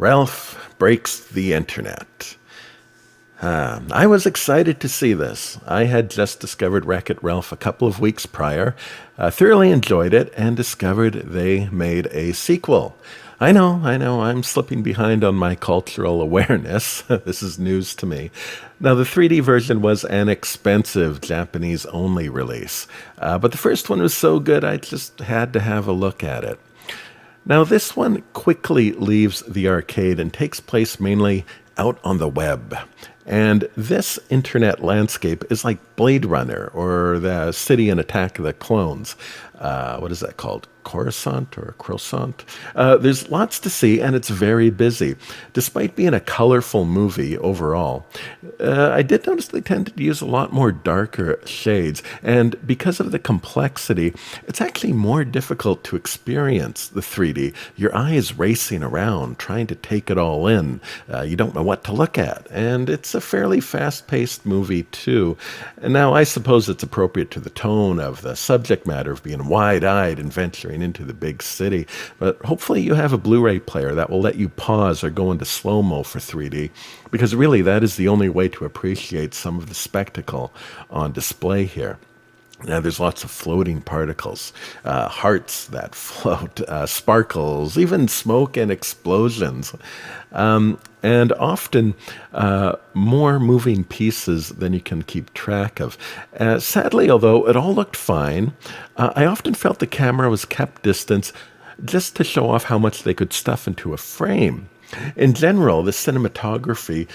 Ralph breaks the internet. I was excited to see this. I had just discovered Wreck-It Ralph a couple of weeks prior, thoroughly enjoyed it, and discovered they made a sequel. I know, I'm slipping behind on my cultural awareness. This is news to me. Now, the 3D version was an expensive Japanese-only release, but the first one was so good I just had to have a look at it. Now, this one quickly leaves the arcade and takes place mainly out on the web. And this internet landscape is like Blade Runner or the City in Attack of the Clones. What is that called? Coruscant or Croissant? There's lots to see, and it's very busy. Despite being a colorful movie overall, I did notice they tended to use a lot more darker shades, and because of the complexity, it's actually more difficult to experience the 3D. Your eye is racing around, trying to take it all in. You don't know what to look at, and it's a fairly fast-paced movie, too. And now, I suppose it's appropriate to the tone of the subject matter of being wide-eyed and venturing into the big city, but hopefully you have a Blu-ray player that will let you pause or go into slow-mo for 3D, because really that is the only way to appreciate some of the spectacle on display here. Now, there's lots of floating particles, hearts that float, sparkles, even smoke and explosions, and often more moving pieces than you can keep track of. Sadly, although it all looked fine, I often felt the camera was kept distance just to show off how much they could stuff into a frame. In general, the cinematography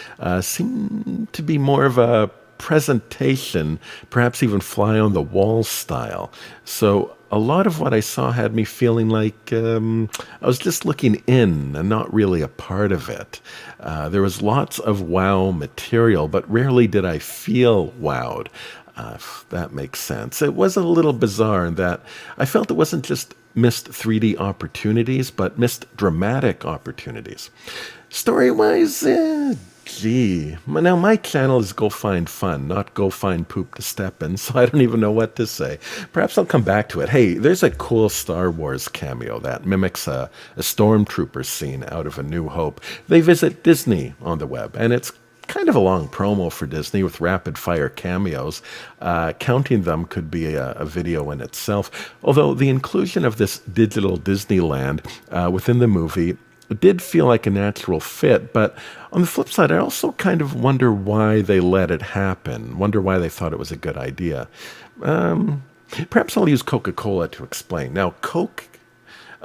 seemed to be more of a presentation, perhaps even fly on the wall style. So a lot of what I saw had me feeling like I was just looking in and not really a part of it. There was lots of wow material, but rarely did I feel wowed, if that makes sense. It was a little bizarre in that I felt it wasn't just missed 3D opportunities, but missed dramatic opportunities. Story-wise, gee. Now, my channel is Go Find Fun, not Go Find Poop to Step In, so I don't even know what to say. Perhaps I'll come back to it. Hey, there's a cool Star Wars cameo that mimics a stormtrooper scene out of A New Hope. They visit Disney on the web, and it's kind of a long promo for Disney with rapid-fire cameos. Counting them could be a video in itself, although the inclusion of this digital Disneyland within the movie did feel like a natural fit, but on the flip side, I also kind of wonder why they let it happen, wonder why they thought it was a good idea. Perhaps I'll use Coca-Cola to explain. Now, Coke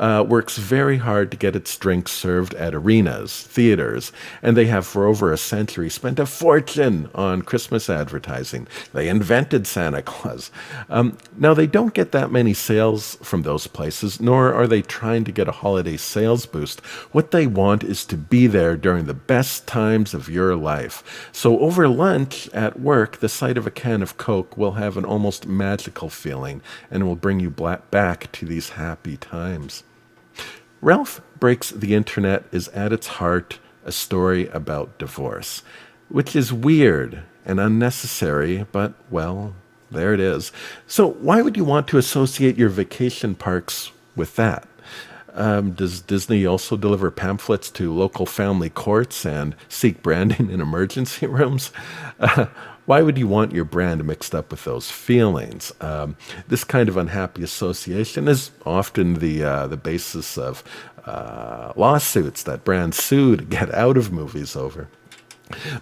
works very hard to get its drinks served at arenas, theaters, and they have for over a century spent a fortune on Christmas advertising. They invented Santa Claus. Now, they don't get that many sales from those places, nor are they trying to get a holiday sales boost. What they want is to be there during the best times of your life. So over lunch at work, the sight of a can of Coke will have an almost magical feeling and will bring you back to these happy times. Ralph Breaks the Internet is at its heart a story about divorce, which is weird and unnecessary, but, well, there it is. So why would you want to associate your vacation parks with that? Does Disney also deliver pamphlets to local family courts and seek branding in emergency rooms? Why would you want your brand mixed up with those feelings? This kind of unhappy association is often the basis of lawsuits that brands sue to get out of movies over.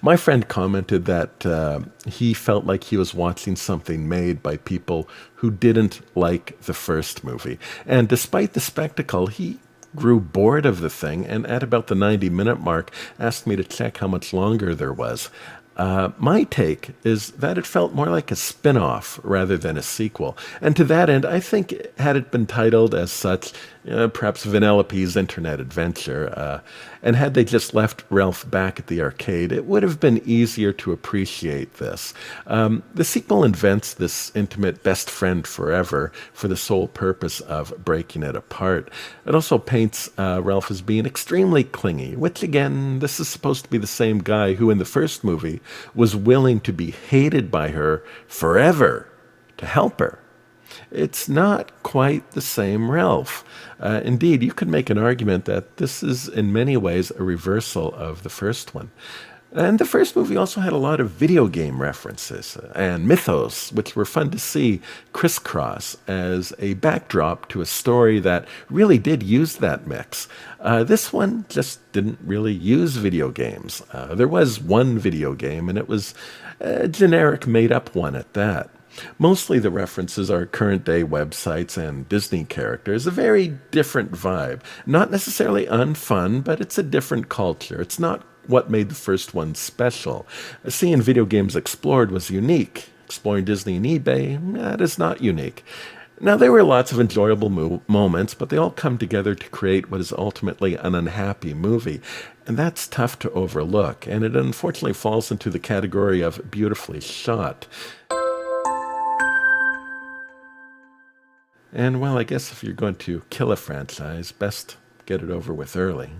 My friend commented that he felt like he was watching something made by people who didn't like the first movie. And despite the spectacle, he grew bored of the thing, and at about the 90-minute mark, asked me to check how much longer there was. My take is that it felt more like a spin-off rather than a sequel. And to that end, I think had it been titled as such, perhaps Vanellope's Internet Adventure, and had they just left Ralph back at the arcade, it would have been easier to appreciate this. The sequel invents this intimate best friend forever for the sole purpose of breaking it apart. It also paints Ralph as being extremely clingy, which again, this is supposed to be the same guy who in the first movie was willing to be hated by her forever to help her. It's not quite the same Ralph. Indeed, you could make an argument that this is in many ways a reversal of the first one. And the first movie also had a lot of video game references and mythos, which were fun to see crisscross as a backdrop to a story that really did use that mix. This one just didn't really use video games. There was one video game, and it was a generic made up one at that. Mostly the references are current day websites and Disney characters, a very different vibe. Not necessarily unfun, but it's a different culture. It's not what made the first one special. Seeing video games explored was unique. Exploring Disney and eBay, that is not unique. Now, there were lots of enjoyable moments, but they all come together to create what is ultimately an unhappy movie. And that's tough to overlook, and it unfortunately falls into the category of beautifully shot. And well, I guess if you're going to kill a franchise, best get it over with early.